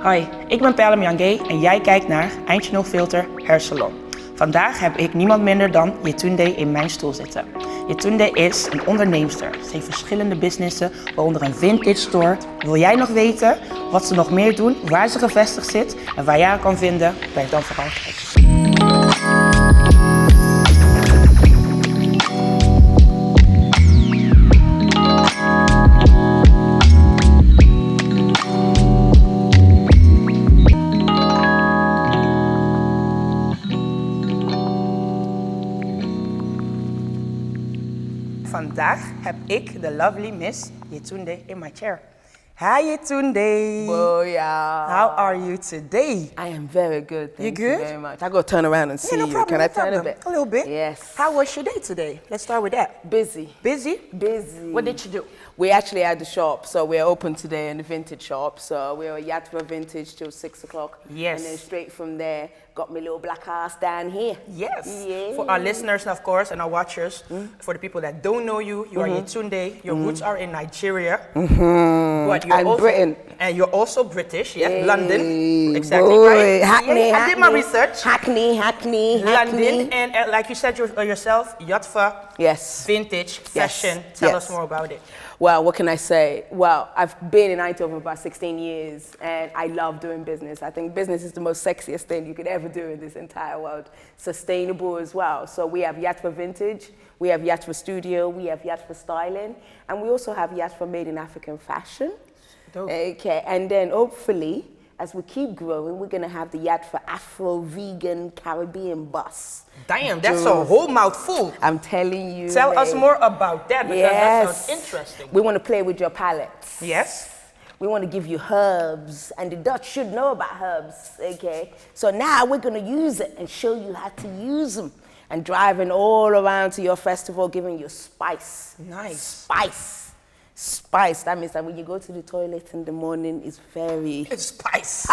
Hoi, ik ben Perle en jij kijkt naar Eindje No Filter Hair Salon. Vandaag heb ik niemand minder dan Yetunde in mijn stoel zitten. Yetunde is een onderneemster. Ze heeft verschillende businessen, waaronder een vintage store. Wil jij nog weten wat ze nog meer doen, waar ze gevestigd zit en waar jij haar kan vinden? Blijf dan vooral kijken. Vandaag heb ik de lovely Miss Yetunde in my chair. Hi Yetunde. Oh yeah. How are you today? I am very good. Thank You you good? very much. I got to turn around and see no you. problem, Can I no turn problem. a bit? A little bit. Yes. How was your day today? Let's start with that. Busy. Busy? Busy. What did you do? We actually had the shop, so we're open today in the vintage shop. So we're at Yatra Vintage till 6 o'clock. Yes. And then straight from there, got my little black ass down here. Yes. Yeah. For our listeners, of course, and our watchers, for the people that don't know you, you are Yetunde. Your roots are in Nigeria. But you're And also, Britain. And you're also British, yeah? Hey, London. Exactly, boy. right? Hackney, I did my research. Hackney. London, and like you said yourself, Yatva, Yes. vintage, Yes. fashion. Tell Yes. us more about it. Well, what can I say? Well, I've been in Eindhoven about 16 years and I love doing business. I think business is the most sexiest thing you could ever do in this entire world. Sustainable as well. So we have Yatra Vintage, we have Yatra Studio, we have Yatra Styling, and we also have Yatra Made in African Fashion. Dope. Okay, and then hopefully, as we keep growing, we're gonna have the Yatra Afro Vegan Caribbean bus. Damn, that's a whole mouthful. I'm telling you. Tell us mate. more about that, because that Yes. sounds interesting. We want to play with your palates. Yes. We want to give you herbs, and the Dutch should know about herbs, okay? So now we're going to use it and show you how to use them. And driving all around to your festival, giving you spice. Nice. Spice. That means that when you go to the toilet in the morning, it's very... It's spice.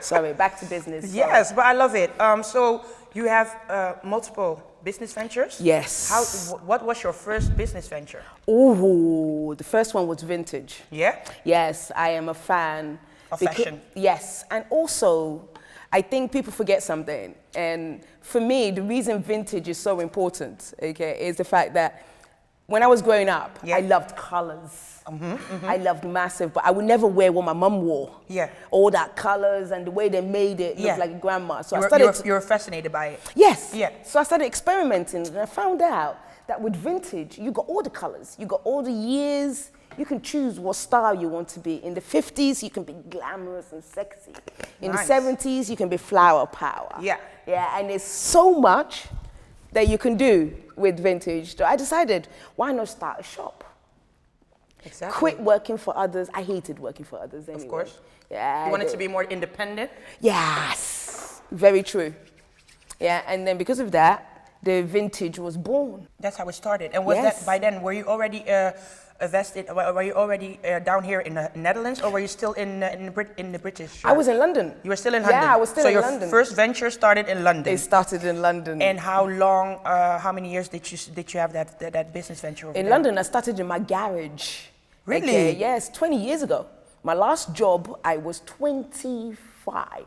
Sorry, back to business. Sorry. Yes, but I love it. So you have multiple business ventures? Yes. What was your first business venture? Ooh, the first one was vintage. Yeah? Yes, I am a fan. Of fashion. Yes, and also, I think people forget something. And for me, the reason vintage is so important, okay, is the fact that when I was growing up, Yeah. I loved colors. I loved massive, but I would never wear what my mum wore. Yeah. All that colors and the way they made it Yeah. looked like grandma. So You were fascinated by it. Yes. Yeah. So I started experimenting and I found out that with vintage, you got all the colors, you got all the years, you can choose what style you want to be. In the 50s, you can be glamorous and sexy. In Nice. the 70s, you can be flower power. Yeah. Yeah, and there's so much that you can do with vintage. So I decided, why not start a shop? Exactly. Quit working for others. I hated working for others anyway. Of course. Yeah. You wanted I to be more independent? Yes. Very true. Yeah, and then because of that, the vintage was born. That's how it started. And was Yes. that by then? Were you already vested? Were you already down here in the Netherlands, or were you still in the British? I was in London. You were still in London. Yeah, I was still so in your London. first venture started in London. It started in London. And how long? How many years did you have that business venture over In there? London, I started in my garage. Really? Okay, yes, 20 years ago. My last job, I was 25.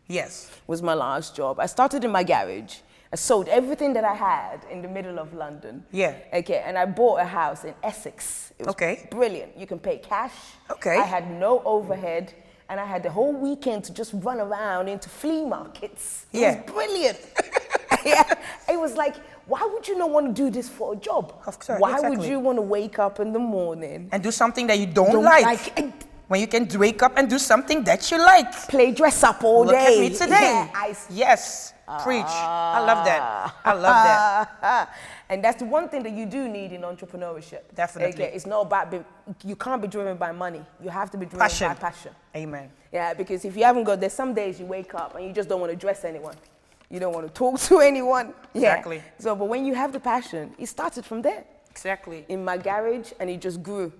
Yes. Was my last job. I started in my garage. I sold everything that I had in the middle of London. Yeah. Okay, and I bought a house in Essex. It was Okay. brilliant. You can pay cash. Okay. I had no overhead, and I had the whole weekend to just run around into flea markets. It Yeah. was brilliant. Yeah. It was like, why would you not want to do this for a job? Of course, Why would exactly. you want to wake up in the morning, And do something that you don't like. and When you can wake up and do something that you like. play dress up all Look day? at me today. Yeah, Yes. Preach. I love that. I love that. And that's the one thing that you do need in entrepreneurship. Definitely. Okay, it's not about, you can't be driven by money. You have to be driven Passion. by passion. Amen. Yeah, because if you haven't got, there's some days you wake up and you just don't want to dress anyone. You don't want to talk to anyone. Yeah. Exactly. So, but when you have the passion, it started from there. Exactly. In my garage, and it just grew.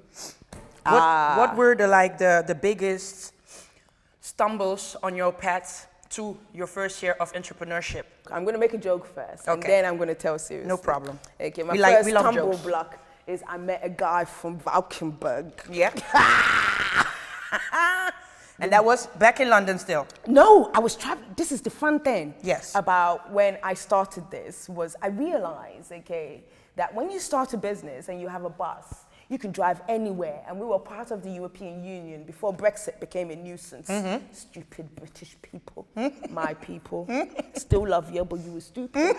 What were the biggest stumbles on your path to your first year of entrepreneurship? I'm going to make a joke first, and Okay. then I'm going to tell seriously. No problem. Okay, my We first love tumble jokes. block is I met a guy from Valkenburg. Yeah. And that was back in London still? No, I was traveling. This is the fun thing. Yes. About when I started this was I realized, okay, that when you start a business and you have a bus, you can drive anywhere. And we were part of the European Union before Brexit became a nuisance. Stupid British people, my people. Still love you, but you were stupid.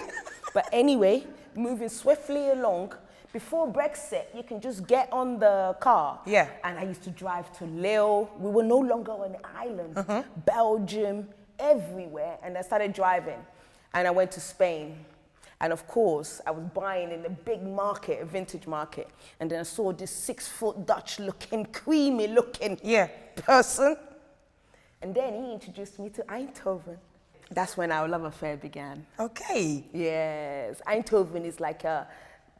But anyway, moving swiftly along, before Brexit, you can just get on the car. Yeah. And I used to drive to Lille. We were no longer on an island. Belgium, everywhere. And I started driving. And I went to Spain. And of course, I was buying in a big market, a vintage market. And then I saw this 6-foot Dutch-looking, creamy-looking person. And then he introduced me to Eindhoven. That's when our love affair began. Okay. Yes. Eindhoven is like a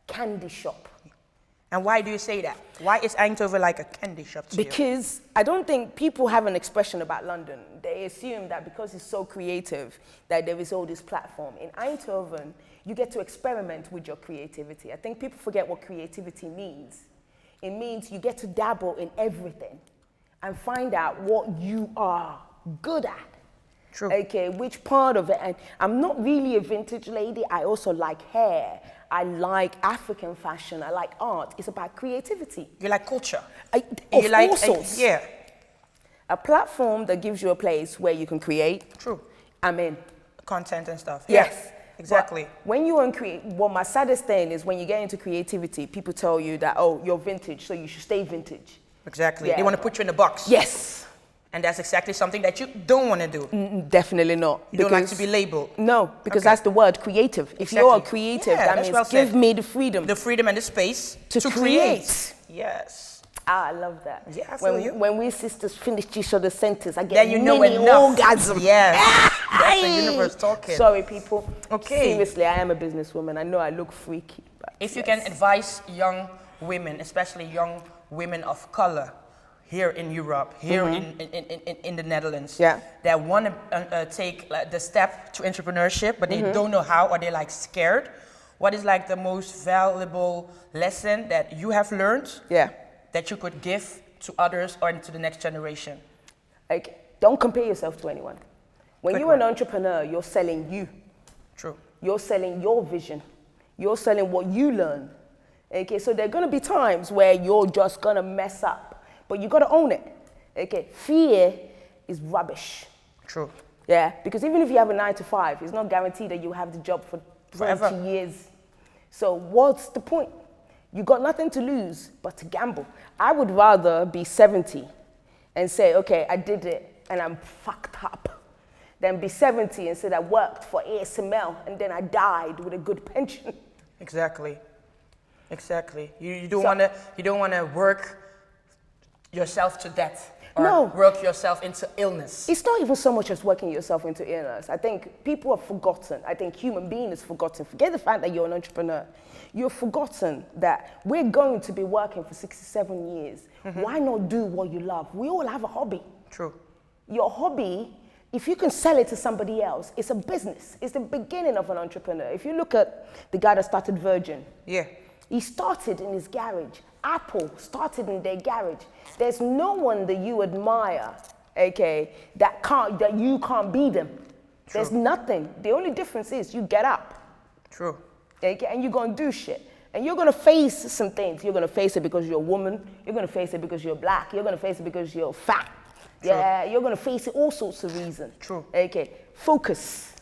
candy shop. And why do you say that? Why is Eindhoven like a candy shop to you? Because I don't think people have an expression about London. They assume that because it's so creative, that there is all this platform. In Eindhoven, you get to experiment with your creativity. I think people forget what creativity means. It means you get to dabble in everything and find out what you are good at. True. Okay, which part of it. And I'm not really a vintage lady. I also like hair. I like African fashion. I like art. It's about creativity. You like culture. Of all sorts. Yeah. A platform that gives you a place where you can create. True. I'm in. Content and stuff. Yes. Yeah, exactly. But when you what my saddest thing is when you get into creativity, people tell you that, oh, you're vintage, so you should stay vintage. Exactly. Yeah. They want to put you in a box. Yes. And that's exactly something that you don't want to do. Definitely not. You don't like to be labeled. No, because that's the word, creative. If Exactly. you're a creative, Yeah, that that's means well give said. me the freedom. The freedom and the space to create. Yes. I love that. Yeah, I feel you. When we sisters finish each other's sentence, I get Then you know mini enough. orgasm. Yes. That's the universe talking. Sorry, people. Okay. Seriously, I am a businesswoman. I know I look freaky. But If you can advise young women, especially young women of color, here in Europe, here in the Netherlands, that want to take like, the step to entrepreneurship, but they don't know how, or they're like scared. What is like the most valuable lesson that you have learned that you could give to others or to the next generation? Like, don't compare yourself to anyone. When you're an entrepreneur, you're selling you. True. You're selling your vision. You're selling what you learn. Okay, so there are going to be times where you're just going to mess up. But you got to own it. Okay, fear is rubbish. True. Yeah, because even if you have a 9 to 5, it's not guaranteed that you have the job for 20 Forever. years. So what's the point? You got nothing to lose but to gamble. I would rather be 70 and say, okay, I did it and I'm fucked up, than be 70 and say I worked for ASML and then I died with a good pension. Exactly. Exactly. You don't want to work yourself to death or work yourself into illness. It's not even so much as working yourself into illness. I think people have forgotten. I think human being is forgotten. Forget the fact that you're an entrepreneur. You've forgotten that we're going to be working for 67 years. Why not do what you love? We all have a hobby. True. Your hobby, if you can sell it to somebody else, it's a business. It's the beginning of an entrepreneur. If you look at the guy that started Virgin, he started in his garage. Apple started in their garage. There's no one that you admire, okay, that you can't beat them. True. There's nothing. The only difference is you get up. True. Okay, and you're gonna do shit. And you're gonna face some things. You're gonna face it because you're a woman. You're gonna face it because you're black. You're gonna face it because you're fat. True. Yeah, you're gonna face it all sorts of reasons. True. Okay, focus.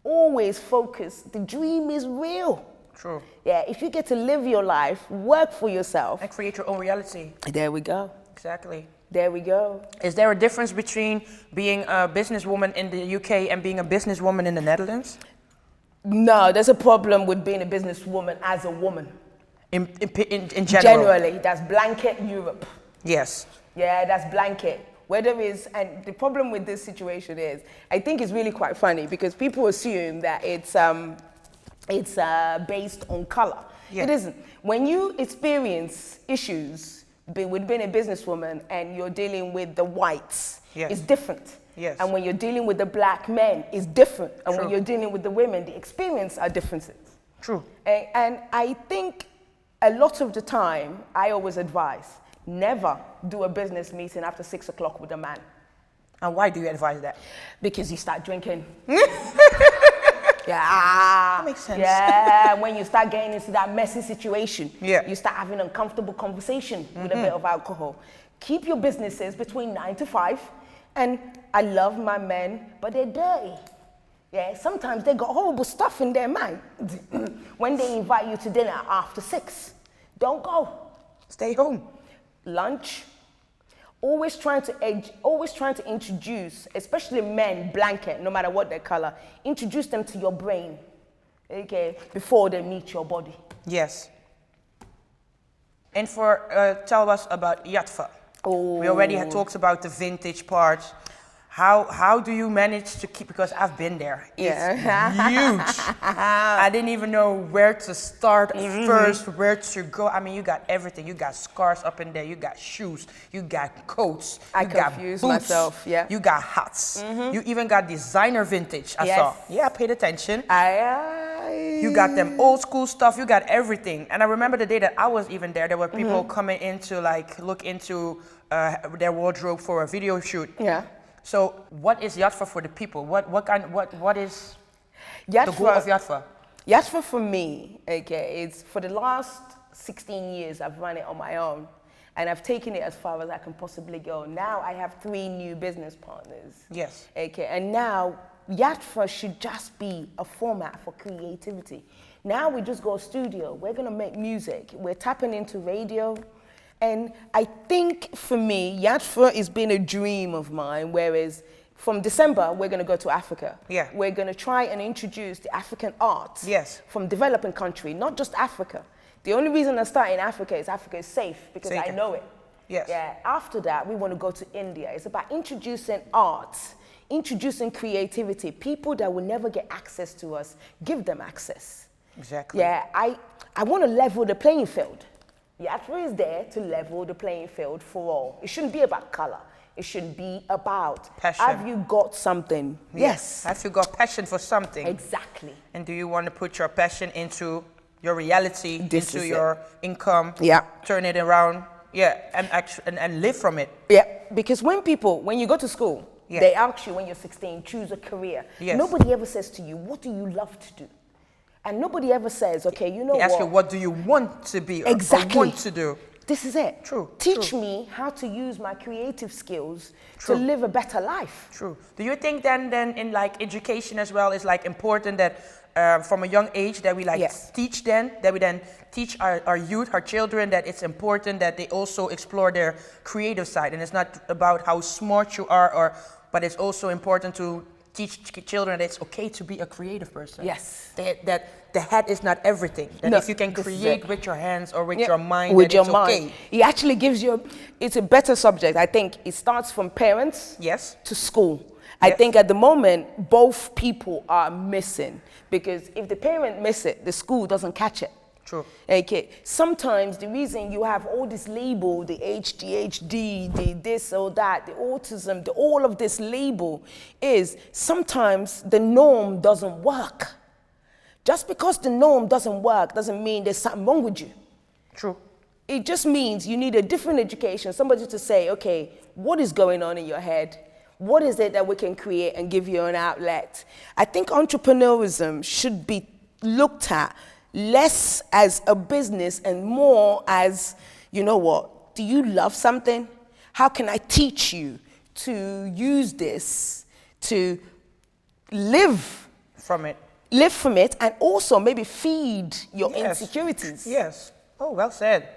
Always focus. The dream is real. True. Yeah, if you get to live your life, work for yourself. And create your own reality. There we go. Exactly. There we go. Is there a difference between being a businesswoman in the UK and being a businesswoman in the Netherlands? No, there's a problem with being a businesswoman as a woman. In general? Generally, that's blanket Europe. Yes. Yeah, that's blanket. Where there is, and the problem with this situation is, I think it's really quite funny because people assume that it's based on color. Yeah. It isn't. When you experience issues with being a businesswoman and you're dealing with the whites, it's different. Yes. And when you're dealing with the black men, it's different. And True. when you're dealing with the women, the experience are differences. True. And I think a lot of the time, I always advise, Never do a business meeting after 6 o'clock with a man. And why do you advise that? Because you start drinking. Yeah. That makes sense. Yeah, when you start getting into that messy situation, Yeah. you start having uncomfortable conversation with a bit of alcohol. Keep your businesses between 9 to 5. And I love my men, but they're dirty. Yeah, sometimes they got horrible stuff in their mind. When they invite you to dinner after 6, don't go. Stay home. Lunch. Always trying to introduce, especially men, blanket, no matter what their color, introduce them to your brain, okay, before they meet your body. Yes. And tell us about Yatva. Oh. We already had talked about the vintage part. How do you manage to keep, because I've been there. It's huge. I didn't even know where to start first, where to go. I mean, you got everything. You got scarves up in there. You got shoes. You got coats. I you got confuse boots. myself, yeah. You got hats. You even got designer vintage, I saw. Yeah, I paid attention. You got them old school stuff. You got everything. And I remember the day that I was even there were people coming in to look into their wardrobe for a video shoot. Yeah. So what is Yatva for the people? What is Yatva, the goal of Yatva? Yatva for me, okay, it's for the last 16 years I've run it on my own, and I've taken it as far as I can possibly go. Now I have 3 new business partners. Yes. Okay, and now Yatva should just be a format for creativity. Now we just go studio. We're gonna make music. We're tapping into radio. And I think for me, Yatva has been a dream of mine, whereas from December, we're going to go to Africa. Yeah. We're going to try and introduce the African arts from developing country, not just Africa. The only reason I start in Africa is safe, because I know it. Yes. Yeah. After that, we want to go to India. It's about introducing arts, introducing creativity. People that will never get access to us, give them access. Exactly. Yeah, I want to level the playing field. Yatra is there to level the playing field for all. It shouldn't be about color. It should be about passion. Have you got something? Yes. Have you got passion for something? Exactly. And do you want to put your passion into your reality, into your income? Yeah. Turn it around. Yeah, and live from it. Yeah, because when you go to school, they ask you when you're 16, choose a career. Yes. Nobody ever says to you, what do you love to do? And nobody ever says, okay, you know what? They ask you, what do you want to be or want to do? This is it. True. Teach me how to use my creative skills to live a better life. True. Do you think then in education as well is important that from a young age that we teach them, that we then teach our youth, our children, that it's important that they also explore their creative side, and it's not about how smart you are, but it's also important to teach children that it's okay to be a creative person. Yes. That the head is not everything. That if you can create with your hands or with your mind, with your it's mind. Okay. It actually gives you, it's a better subject. I think it starts from parents to school. I think at the moment, both people are missing, because if the parent miss it, the school doesn't catch it. True. Okay. Sometimes the reason you have all this label, the ADHD, the this or that, the autism, all of this label, is sometimes the norm doesn't work. Just because the norm doesn't work doesn't mean there's something wrong with you. True. It just means you need a different education, somebody to say, okay, what is going on in your head? What is it that we can create and give you an outlet? I think entrepreneurism should be looked at less as a business and more as, you know what, do you love something? How can I teach you to use this to live from it? Live from it, and also maybe feed your insecurities. Yes. Oh, well said.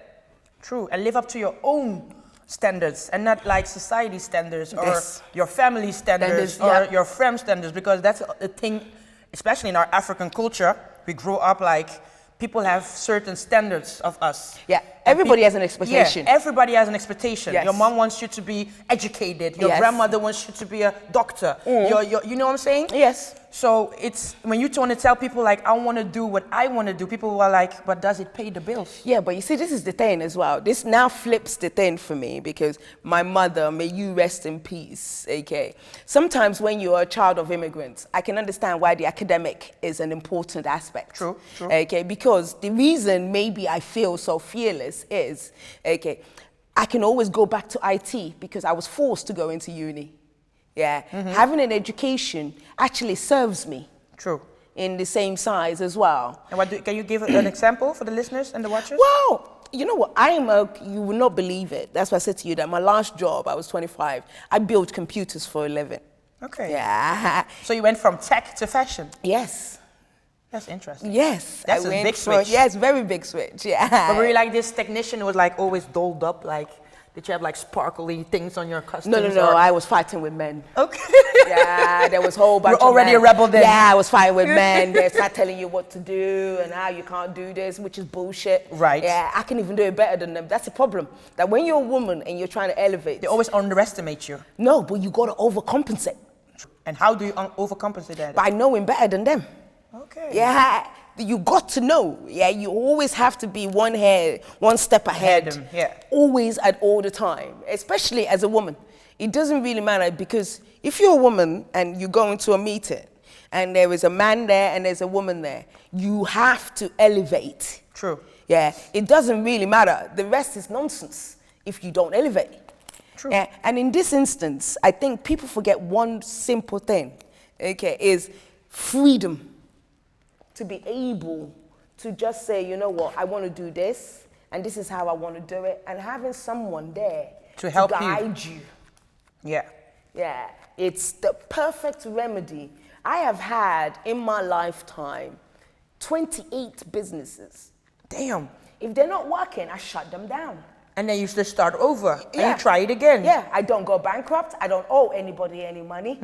True. And live up to your own standards and not like society standards or your family standards or your friend standards, because that's a thing, especially in our African culture. We grow up people have certain standards of us. Yeah, everybody has an expectation. Yeah, everybody has an expectation. Yes. Your mom wants you to be educated. Your grandmother wants you to be a doctor. You know what I'm saying? Yes. So it's when you want to tell people I want to do what I want to do, people are like, but does it pay the bills? Yeah, but you see, this is the thing as well. This now flips the thing for me, because my mother, may you rest in peace, okay? Sometimes when you're a child of immigrants, I can understand why the academic is an important aspect. True, true. Okay, because the reason maybe I feel so fearless is, okay, I can always go back to IT because I was forced to go into uni. Yeah, having an education actually serves me. True. In the same size as well. And can you give an example for the listeners and the watchers? Well, you know what, you will not believe it. That's why I said to you that my last job, I was 25, I built computers for a living. Okay. Yeah. So you went from tech to fashion? Yes. That's interesting. Yes. That's a big switch. Yes, very big switch, yeah. But were you like this technician who was like always dolled up, like, did you have like sparkly things on your customs? No, I was fighting with men. Okay. Yeah, there was a whole bunch You're already of men. a rebel then. Yeah, I was fighting with men. They start telling you what to do and how you can't do this, which is bullshit. Right. Yeah, I can even do it better than them. That's the problem. That when you're a woman and you're trying to elevate. They always underestimate you. No, but you got to overcompensate. And how do you overcompensate that? By knowing better than them. Okay. Yeah, you got to know. Yeah, you always have to be one step ahead. Yeah. Always at all the time, especially as a woman. It doesn't really matter because if you're a woman and you go into a meeting and there is a man there and there's a woman there, you have to elevate. True. Yeah, it doesn't really matter. The rest is nonsense if you don't elevate. True. Yeah, and in this instance, I think people forget one simple thing, okay, is freedom. To be able to just say, you know what, I want to do this, and this is how I want to do it, and having someone there to help guide you. Yeah. Yeah, it's the perfect remedy. I have had in my lifetime 28 businesses. Damn. If they're not working, I shut them down. And then you just start over and Yeah. you try it again. Yeah, I don't go bankrupt. I don't owe anybody any money.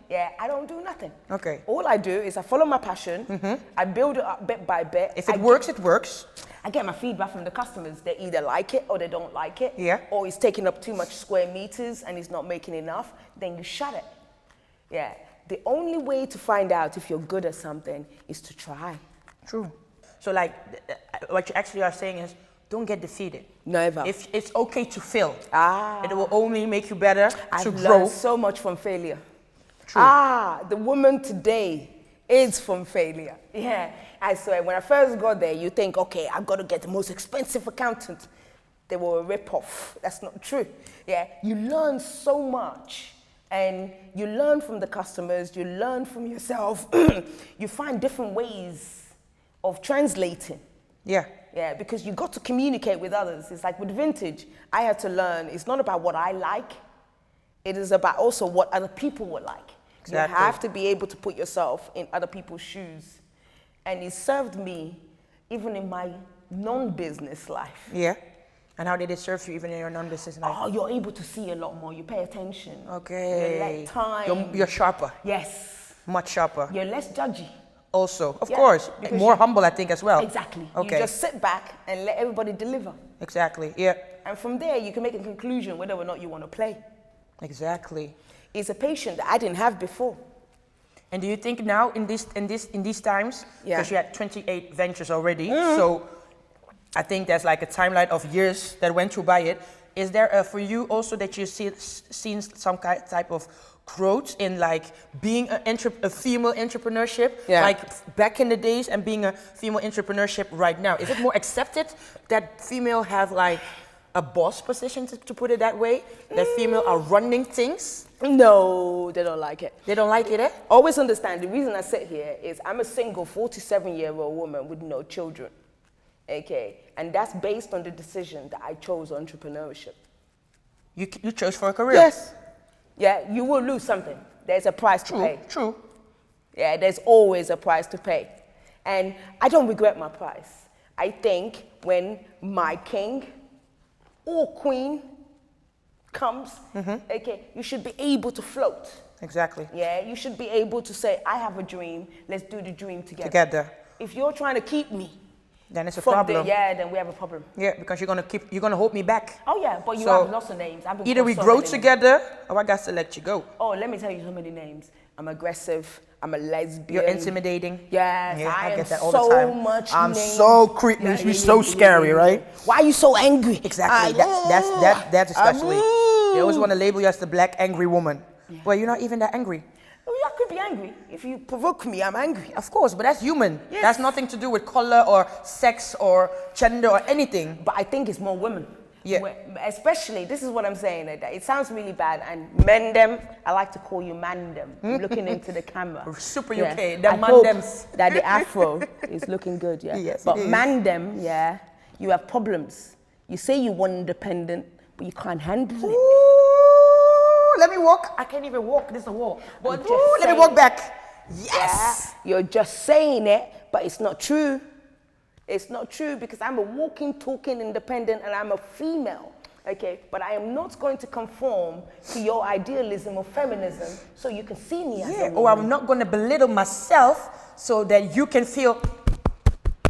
Yeah, I don't do nothing. Okay. All I do is I follow my passion. I build it up bit by bit. If it works, it works. I get my feedback from the customers. They either like it or they don't like it. Yeah. Or it's taking up too much square meters and it's not making enough. Then you shut it. Yeah. The only way to find out if you're good at something is to try. True. So like, what you actually are saying is, don't get defeated. Never. If it's okay to fail. Ah. It will only make you better to I've grow. learned so much from failure. True. The woman today is from failure. Yeah, I swear, when I first got there, you think, okay, I've got to get the most expensive accountant. They were a rip-off. That's not true. Yeah, you learn so much. And you learn from the customers, you learn from yourself. You find different ways of translating. Yeah. Yeah, because you got to communicate with others. It's like with vintage, I had to learn, it's not about what I like, it is about also what other people would like. Exactly. You have to be able to put yourself in other people's shoes. And it served me even in my non-business life. Yeah. And how did it serve you even in your non-business life? Oh, you're able to see a lot more, you pay attention. Okay. You let time. You're sharper. Yes. Much sharper. You're less judgy. Also, of Yeah, course, because more humble, I think, as well. Exactly. Okay. You just sit back and let everybody deliver. Exactly. Yeah. And from there, you can make a conclusion whether or not you want to play. Exactly. It's a patient that I didn't have before. And do you think now in these times, Yeah. because you had 28 ventures already, so I think there's like a timeline of years that went through by it. Is there for you also that you seen some type of growth in like being a female entrepreneurship, Yeah. like back in the days, and being a female entrepreneurship right now? Is it more accepted that female have like a boss position, to put it that way? That female are running things? No, they don't like it. They don't like it, eh? Always understand, the reason I sit here is I'm a single 47-year-old woman with no children. Okay, and that's based on the decision that I chose entrepreneurship. You chose for a career? Yes. Yeah, you will lose something. There's a price to pay. True. Yeah, there's always a price to pay. And I don't regret my price. I think when my king or queen comes, okay, you should be able to float. Exactly. Yeah, you should be able to say, I have a dream, let's do the dream together. If you're trying to keep me, then it's a problem. Then we have a problem. Yeah, because you're gonna hold me back. Oh yeah, but you So, have lots of names. I've been either called we so grow many together, or I got to let you go. names. Oh, let me tell you so many names. I'm aggressive. I'm a lesbian. You're intimidating. Yes, Yeah, I am get that all the so time. much I'm names. so creepy. Yeah, She's so scary, right? Why are you so angry? Exactly. That's especially. They always want to label you as the black angry woman. Yeah. Well, you're not even that angry. Well, I could be angry. If you provoke me, I'm angry. Of course, but that's human. Yes. That's nothing to do with color or sex or gender or anything. But I think it's more women. Yeah. Especially, this is what I'm saying. It sounds really bad. And men them, I like to call you man them. I'm looking into the camera. Super UK. I hope that the afro is looking good. Yeah. Yes, but it is. man them, yeah, you have problems. You say you want independent, but you can't handle it. Ooh, let me walk. I can't even walk. This is a wall. But let me walk back. Yes. Yeah, you're just saying it, but it's not true. It's not true because I'm a walking, talking independent and I'm a female. Okay, but I am not going to conform to your idealism of feminism so you can see me as a woman. Or I'm not going to belittle myself so that you can feel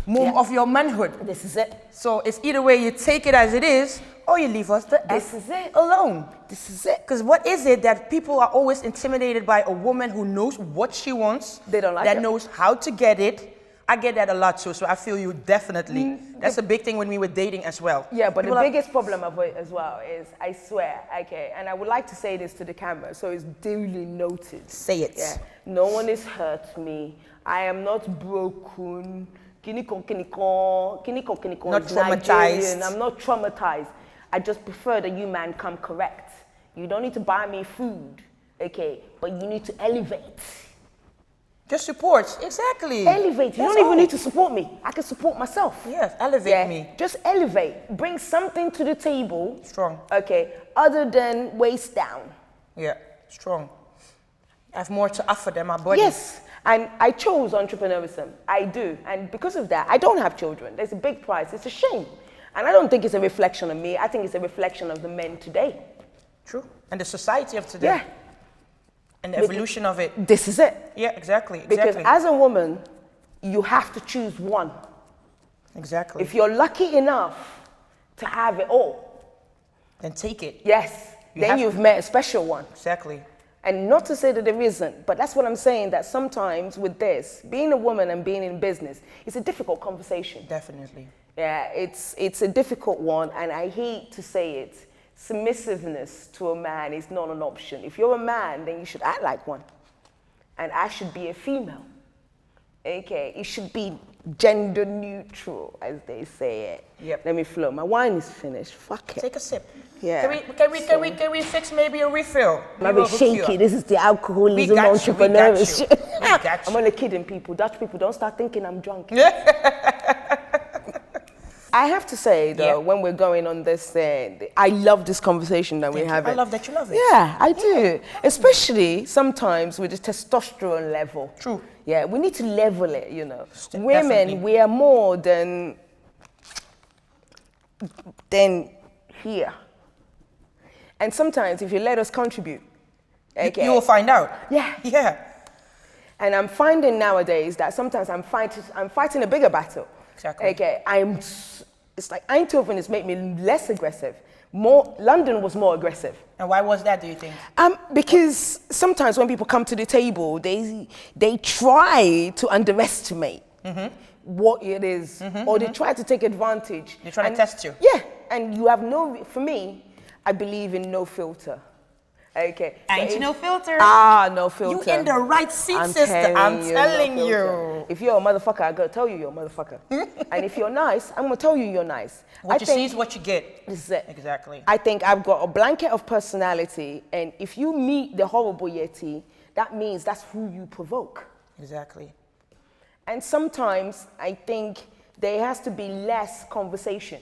more of your manhood. This is it. So it's either way you take it as it is or you leave us This is it. alone. This is it. Because what is it that people are always intimidated by a woman who knows what she wants, They don't like that it. knows how to get it. I get that a lot too, so I feel you definitely. That's a big thing when we were dating as well. Yeah, but People the biggest problem of it as well is, I swear, okay, and I would like to say this to the camera so it's duly noted. Say it. Yeah, no one has hurt me. I am not broken. Not traumatized. I'm not traumatized. I just prefer that you man come correct. You don't need to buy me food, okay, but you need to elevate. Just support, exactly. Elevate. You That's don't even all. need to support me. I can support myself. Yes, elevate me. Just elevate. Bring something to the table. Strong. Okay, other than waist down. Yeah, strong. I have more to offer than my body. Yes, and I chose entrepreneurship. I do, and because of that, I don't have children. There's a big price. It's a shame, and I don't think it's a reflection of me. I think it's a reflection of the men today. True. And the society of today. Yeah. And the evolution of it. This is it. Yeah, exactly. Because as a woman, you have to choose one. Exactly. If you're lucky enough to have it all, then take it. yes, then you've met a special one. Exactly. And not to say that there isn't, but that's what I'm saying, that sometimes with this, being a woman and being in business, it's a difficult conversation. Definitely. Yeah, it's a difficult one, and I hate to say it. Submissiveness to a man is not an option. If you're a man, then you should act like one. And I should be a female. Okay, it should be gender neutral, as they say it. Yep. Let me flow. My wine is finished. Fuck it. Take a sip. Yeah. Can we fix maybe a refill? I'm a bit shaky. This is the alcoholism entrepreneurship. We got you. I'm only kidding, people. Dutch people, don't start thinking I'm drunk. I have to say, though, when we're going on this, I love this conversation that we're having. I love that you love it. Yeah, I do. Especially sometimes with the testosterone level. True. Yeah, we need to level it, you know. Definitely. Women, we are more than here. And sometimes if you let us contribute, okay. You will find out. Yeah. Yeah. And I'm finding nowadays that sometimes I'm fighting a bigger battle. Exactly. Okay, it's like Eindhoven has made me less aggressive. London was more aggressive. And why was that, do you think? Because sometimes when people come to the table, they try to underestimate what it is, or they try to take advantage. They're trying to test you. Yeah, and you have for me, I believe in no filter. Okay. Ain't no filter. No filter. You in the right seat, sister. I'm telling you. If you're a motherfucker, I gotta tell you you're a motherfucker. And if you're nice, I'm gonna tell you you're nice. What you see is what you get. This is it. Exactly. I think I've got a blanket of personality, and if you meet the horrible Yeti, that means that's who you provoke. Exactly. And sometimes I think there has to be less conversation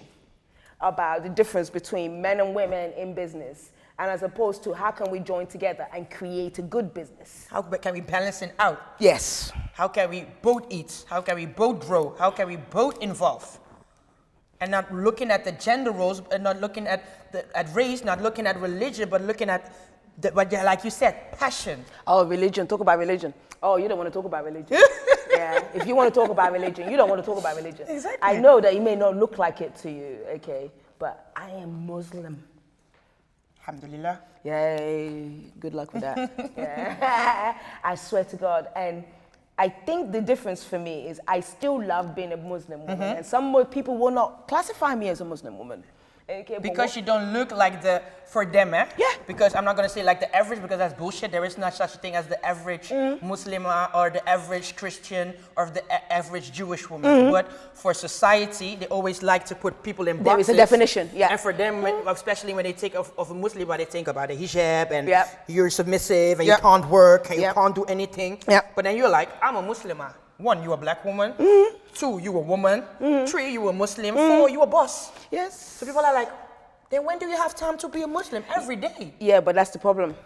about the difference between men and women in business, and as opposed to how can we join together and create a good business. How can we balance it out? Yes. How can we both eat? How can we both grow? How can we both involve? And not looking at the gender roles, and not looking at race, not looking at religion, but looking at, like you said, passion. Oh, religion. Talk about religion. Oh, you don't want to talk about religion. Yeah. If you want to talk about religion, you don't want to talk about religion. Exactly. I know that it may not look like it to you, okay, but I am Muslim. Alhamdulillah. Yay, good luck with that. Yeah. I swear to God. And I think the difference for me is I still love being a Muslim woman. And some more people will not classify me as a Muslim woman. Okay, because you don't look like for them, eh? Yeah. Because I'm not going to say like the average, because that's bullshit. There is not such a thing as the average Muslim or the average Christian or the average Jewish woman. But for society, they always like to put people in boxes. There is a definition, yeah. And for them, especially when they think of a Muslim, they think about a hijab and Yep. you're submissive and Yep. you can't work and you Yep. can't do anything. Yep. But then you're like, I'm a Muslimah. 1, you a black woman. 2, you a woman. 3, you a Muslim. 4, you a boss. Yes. So people are like, then when do you have time to be a Muslim? Every day. Yeah, but that's the problem.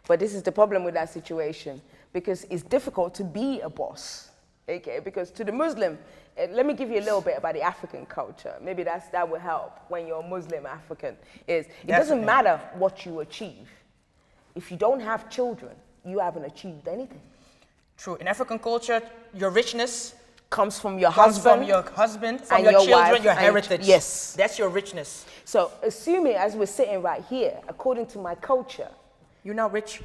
But this is the problem with that situation, because it's difficult to be a boss. Okay, because to the Muslim, let me give you a little bit about the African culture. Maybe that will help when you're a Muslim African. It doesn't matter what you achieve. If you don't have children, you haven't achieved anything. True. In African culture, your richness comes from your comes husband, from your husband, from and your your children, wife, your and heritage. yes. That's your richness. So assuming as we're sitting right here, according to my culture, You're not rich.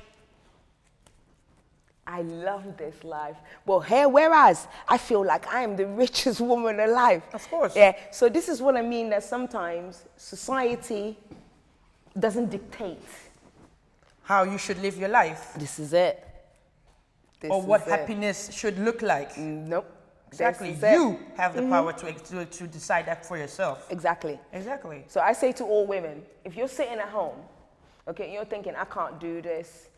I love this life. But whereas I feel like I am the richest woman alive. Of course. Yeah. So this is what I mean, that sometimes society doesn't dictate. How you should live your life. This is it. This Or what is it. happiness should look like. Nope. Exactly. This is it. You have the power to decide that for yourself. Exactly. Exactly. So I say to all women, if you're sitting at home, okay, you're thinking, I can't do this,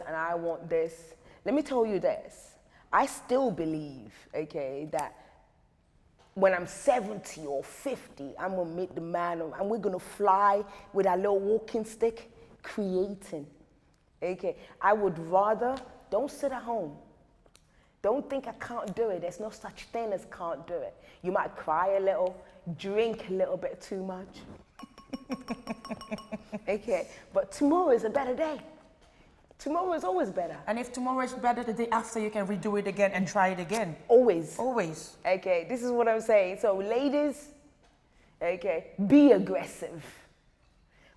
and I want this. Let me tell you this. I still believe, okay, that when I'm 70 or 50, I'm gonna meet the man, and we're gonna fly with our little walking stick, creating. Okay, I would rather, don't sit at home. Don't think I can't do it. There's no such thing as can't do it. You might cry a little, drink a little bit too much. Okay, but tomorrow is a better day. Tomorrow is always better. And if tomorrow is better, the day after you can redo it again and try it again. Always. Always. Okay, this is what I'm saying. So ladies, okay, be aggressive.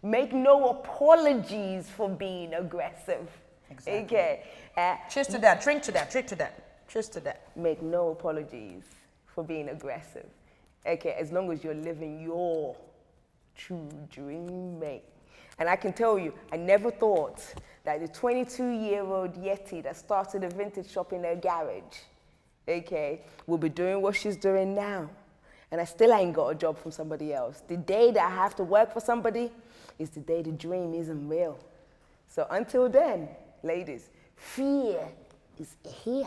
Make no apologies for being aggressive. Exactly. Okay. Cheers to that. Drink to that. Drink to that. Cheers to that. Make no apologies for being aggressive. Okay, as long as you're living your true dream, mate. And I can tell you, I never thought that the 22-year-old Yeti that started a vintage shop in her garage, okay, will be doing what she's doing now. And I still ain't got a job from somebody else. The day that I have to work for somebody is the day the dream isn't real. So until then, ladies, fear is here.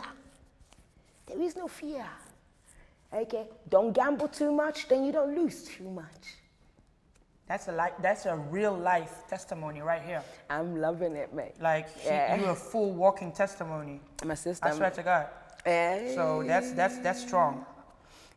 There is no fear. Okay, don't gamble too much, then you don't lose too much. That's a real life testimony right here. I'm loving it, mate. Like you're a full walking testimony. My sister. I swear to God. So that's strong.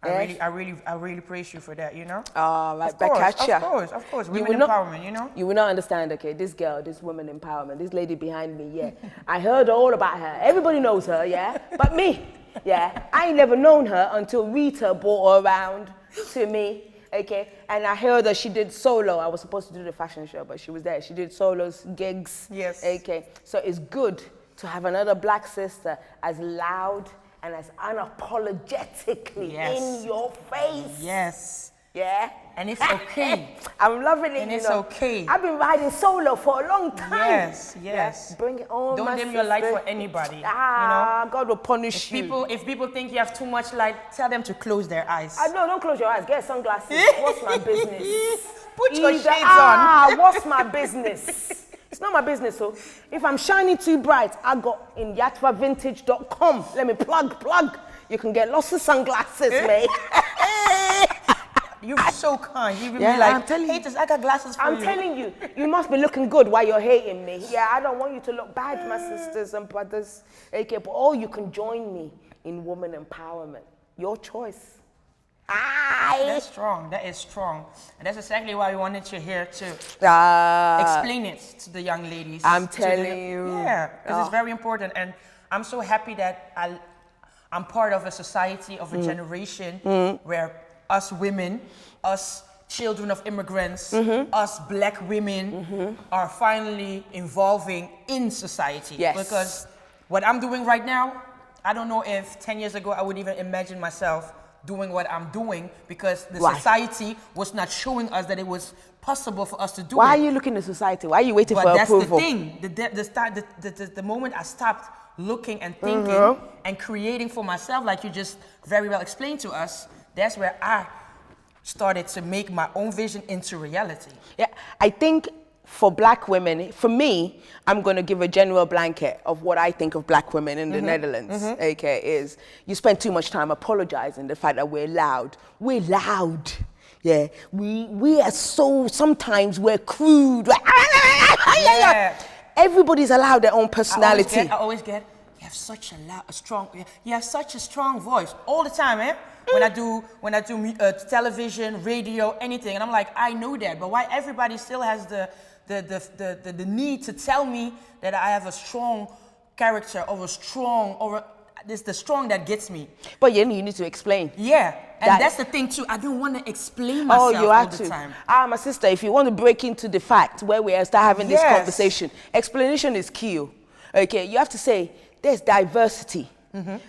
I really praise you for that, you know? Oh, right, back at ya. Of course. Women empowerment, you know? You will not understand, okay, this girl, this woman empowerment, this lady behind me, yeah. I heard all about her. Everybody knows her, yeah? But me, yeah. I ain't never known her until Rita brought her around to me, okay? And I heard that she did solo. I was supposed to do the fashion show, but she was there. She did solos, gigs. Yes. Okay, so it's good to have another black sister as loud and as unapologetically in your face. Yes. Yeah? And it's okay. I'm loving it, And you it's know. okay. I've been riding solo for a long time. Yes. Yeah? Bring it on, Don't my dim your light sister. for anybody, Ah, you know? God will punish you. If people think you have too much light, tell them to close their eyes. No, don't close your eyes. Get sunglasses. What's my business? Put your shades on. What's my business? It's not my business, so if I'm shining too bright, I got in yatvavintage.com. Let me plug. You can get lots of sunglasses, mate. You're so kind. You really I'm telling you. haters, I got glasses for you. I'm telling you, you must be looking good while you're hating me. Yeah, I don't want you to look bad, my sisters and brothers. Okay, but you can join me in woman empowerment. Your choice. That's strong. That is strong. And that's exactly why we wanted you here to explain it to the young ladies. I'm telling you. Yeah, because it's very important. And I'm so happy that I'm part of a society, of a generation where us women, us children of immigrants, us black women are finally involving in society. Yes. Because what I'm doing right now, I don't know if 10 years ago I would even imagine myself doing what I'm doing because the Why? society was not showing us that it was possible for us to do Why it. are you looking at society? Why are you waiting But for that's approval? the thing. The moment I stopped looking and thinking and creating for myself, like you just very well explained to us, that's where I started to make my own vision into reality. Yeah, I think for black women, for me, I'm going to give a general blanket of what I think of black women in the Netherlands, okay, is you spend too much time apologizing the fact that we're loud. We're loud. Yeah, we are so, sometimes we're crude. Yeah. Everybody's allowed their own personality. I always get, you have such you have such a strong voice all the time, eh? When I do television, radio, anything, and I'm like, I know that, but why everybody still has the need to tell me that I have a strong character or it's the strong that gets me. But you need to explain. Yeah, and that's the thing too. I don't want to explain myself you all have the to. time. My sister, if you want to break into the fact where we start having this Yes. conversation, explanation is key. Okay, you have to say there's diversity.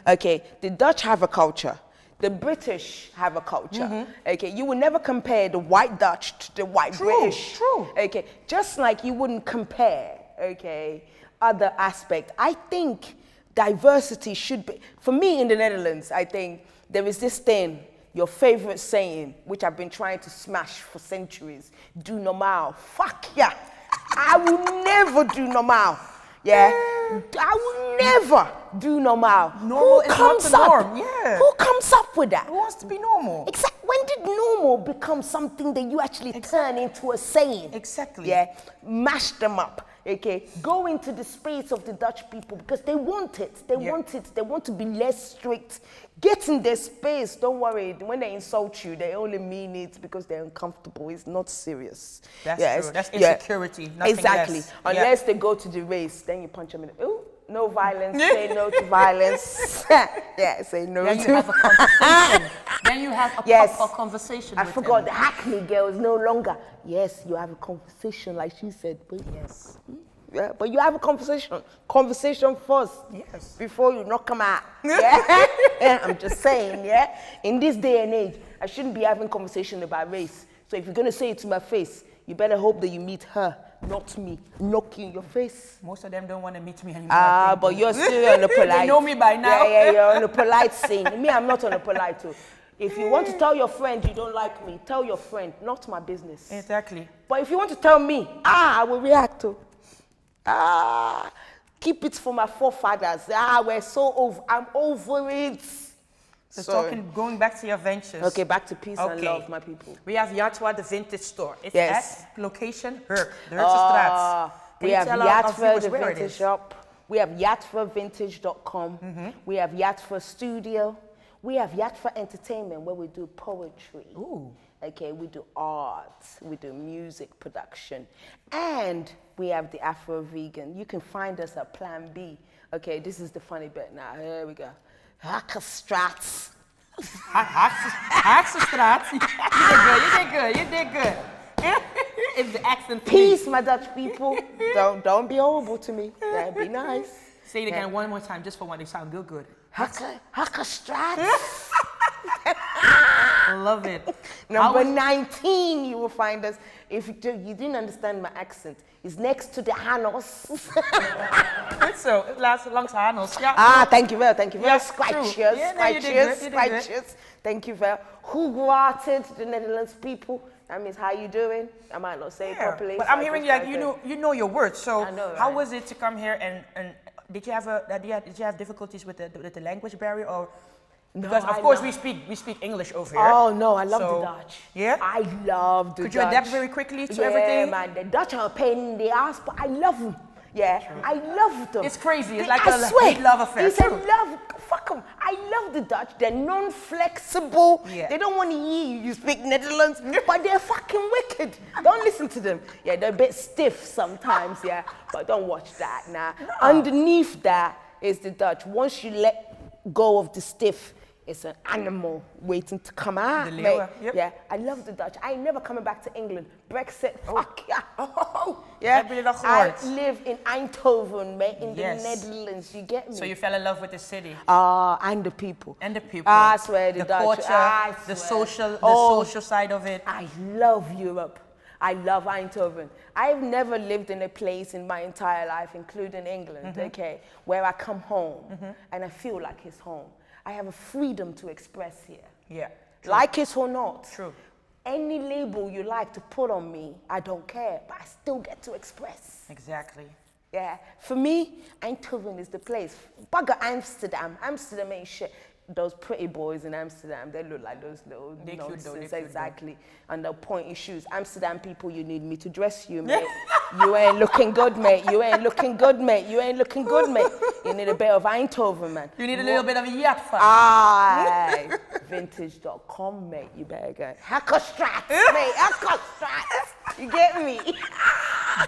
Okay, the Dutch have a culture. The British have a culture. Okay, you will never compare the white Dutch to the white British. True. Okay, just like you wouldn't compare, okay, other aspect. I think diversity should be, for me in the Netherlands, I think there is this thing, your favorite saying, which I've been trying to smash for centuries, do normaal. Fuck yeah. I will never do normaal. Yeah, I will never do normal. Normal is not the norm, yeah. Who comes up with that? Who wants to be normal? Exactly. When did normal become something that you actually turn into a saying? Exactly. Yeah, mash them up. Okay, go into the space of the Dutch people because they want it. They want it. They want to be less strict. Get in their space. Don't worry. When they insult you, they only mean it because they're uncomfortable. It's not serious. That's true. That's insecurity. Nothing exactly. less. Unless they go to the race, then you punch them in the. Ooh, no violence. Say no to violence. Yeah, say no Then to. you have a conversation. Then you have a conversation. I with forgot them. the Hackney girls no longer. Yes, you have a conversation like she said. But yes. Yeah, but you have a conversation. Conversation first. Yes. Before you knock them out. Yeah? Yeah, I'm just saying, yeah? In this day and age, I shouldn't be having conversation about race. So if you're going to say it to my face, you better hope that you meet her, not me, knocking your face. Most of them don't want to meet me anymore. But you're still on the polite. They know me by now. Yeah, you're on the polite scene. Me, I'm not on the polite too. If you want to tell your friend you don't like me, tell your friend, not my business. Exactly. But if you want to tell me, I will react to. Keep it for my forefathers. We're so over. I'm over it. So going back to your ventures. Okay, back to peace and love, my people. We have Yatva, the vintage store. It's Yes. at location Hurk, the Hurkse straat. We have Yatva, the vintage shop. We have yatvavintage.com. We have Yatva Studio. We have Yatra Entertainment, where we do poetry. Ooh. Okay, we do art, we do music production, and we have the Afro Vegan. You can find us at Plan B. Okay, this is the funny bit now. Here we go. Hakkerstrats. Haakse straat. You did good. It's the accent. Peace, my Dutch people. Don't be horrible to me. Yeah, be nice. Say it again one more time, just for when they sound good. Hakkerstrats. Love it. Number 19, you will find us. If you didn't understand my accent, it's next to the Hanos. So, langs Hanos. Ja. Thank you well. Yeah, Scratches, true. Yeah, no, you did good, you did good. scratches. Thank you well. Who gratted the Netherlands people? That means how you doing? I might not say it properly. But so I'm hearing you know your words. So I know, how right? was it to come here and did you have difficulties with the language barrier or? Because of course we speak English over here. Oh no, I love the Dutch. Yeah? I love the Dutch. Could you adapt very quickly to everything? Yeah, man, the Dutch are a pain in the ass, but I love them. Yeah, true. I love them. It's crazy. It's I like a swear, hate-love affair. It's a love. Fuck them. I love the Dutch. They're non-flexible. Yeah. They don't want to hear you speak Netherlands, but they're fucking wicked. Don't listen to them. Yeah, they're a bit stiff sometimes. Yeah, but don't watch that. Nah. No. Underneath that is the Dutch. Once you let go of the stiff, it's an animal waiting to come out, The mate. leeuwen, yep. Yeah, I love the Dutch. I ain't never coming back to England. Brexit, fuck yeah. Oh, Yeah, heb je dat I gehoord? live in Eindhoven, mate, in Yes. the Netherlands. You get me? So you fell in love with the city And the people. and the people. I swear, the Dutch. culture, I the swear. social side of it. I love Europe. I love Eindhoven. I've never lived in a place in my entire life, including England, okay, where I come home and I feel like it's home. I have a freedom to express here. Yeah. Like it or not. True. Any label you like to put on me, I don't care, but I still get to express. Exactly. Yeah, for me, Eindhoven is the place. Bugger Amsterdam. Amsterdam ain't shit. Those pretty boys in Amsterdam, they look like those little They cute though, nonsense, they cute exactly. And they'll pointy shoes. Amsterdam people, you need me to dress you, mate. You ain't looking good, mate. You ain't looking good, mate. You ain't looking good, mate. You need a bit of Eindhoven, man. You need a little bit of Yatva. Aye. Vintage.com, mate. You better go. Hackerstrats, mate. Hackerstrats. You get me?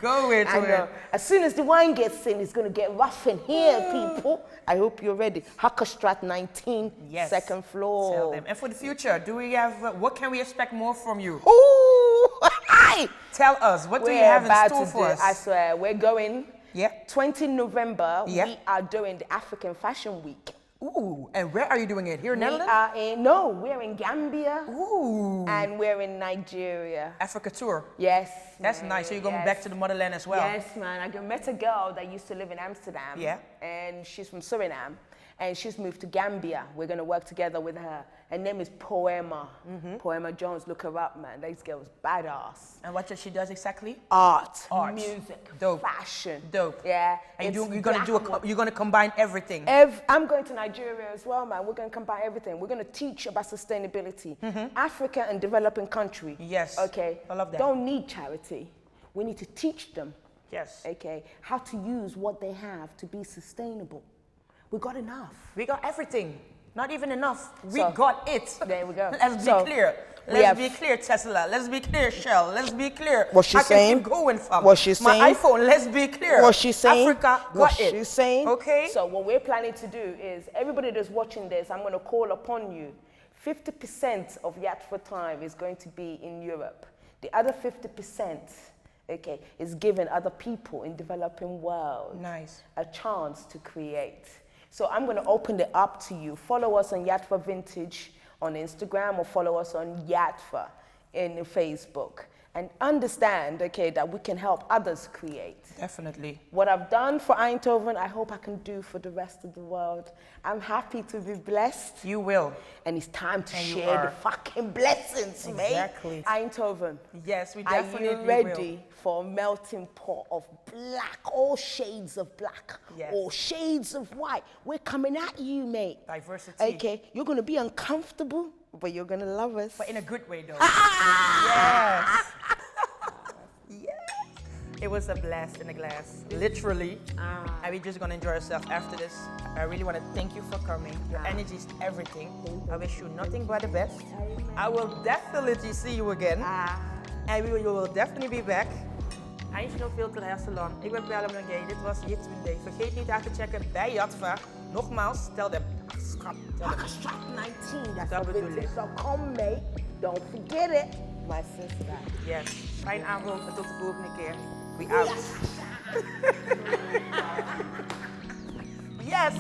Go with I know. As soon as the wine gets in, it's going to get rough in here, people. I hope you're ready. Hackerstrat 19, Yes. second floor. Tell them. And for the future, do we have? What can we expect more from you? Ooh, hi. Tell us. What do you We're have in about store to for do, us? I swear, we're going. Yeah. 20 November, Yeah. we are doing the African Fashion Week. Ooh. And where are you doing it? Here in We Netherlands? are in, no, we're in Gambia Ooh. and we're in Nigeria. Africa tour. Yes. That's man, nice. So you're going yes. back to the motherland as well. Yes, man. I met a girl that used to live in Amsterdam. Yeah. And she's from Suriname. And she's moved to Gambia. We're going to work together with her. Her name is Poema. Poema Jones. Look her up, man. This girl's badass. And what does she does exactly? Art, Art. music, Dope. fashion. Dope. Yeah. And it's you're gonna do black. you're gonna combine everything. I'm going to Nigeria as well, man. We're going to combine everything. We're going to teach about sustainability. Africa and developing country. Yes. Okay. I love that. Don't need charity. We need to teach them. Yes. Okay. How to use what they have to be sustainable. We got enough. We got everything. Not even enough. We So, got it. there we go. Let's be So, clear. we Let's have- be clear, Tesla. Let's be clear, Shell. Let's be clear. What she I saying? can keep going, fam. What she My saying? iPhone, let's be clear. What she's saying? Africa got what it. she's saying? Okay. So what we're planning to do is, everybody that's watching this, I'm going to call upon you. 50% of Yatva time is going to be in Europe. The other 50%, okay, is giving other people in developing world Nice. a chance to create. So I'm going to open it up to you. Follow us on Yatva Vintage on Instagram or follow us on Yatva in Facebook. And understand, okay, that we can help others create. Definitely. What I've done for Eindhoven, I hope I can do for the rest of the world. I'm happy to be blessed. You will. And it's time to And you share the are. fucking blessings, Exactly. mate. Eindhoven. Yes, we Are definitely you ready for a melting pot of black, all shades of black, Yes. all shades of white? We're coming at you, mate. Diversity. Okay, you're gonna be uncomfortable, but you're gonna love us. But in a good way, though. Ah! Yes. Yes. It was a blast in a glass, literally. And we're just gonna enjoy ourselves after this. I really want to thank you for coming. Your energy is everything. I wish you nothing but the best. I will definitely see you again. En we will definitely be back. Eindje No Filter Hair Salon. Ik ben Perle. Dit was Yetunde. Vergeet niet uit te checken bij Yatva. Nogmaals, tel them. Ach, schat, tel them. Strap 19, that's Dat a bedoel vintage. ik. So come, mate. Don't forget it. My sister. Yes. Fijn avond en tot de volgende keer. We out. Yes.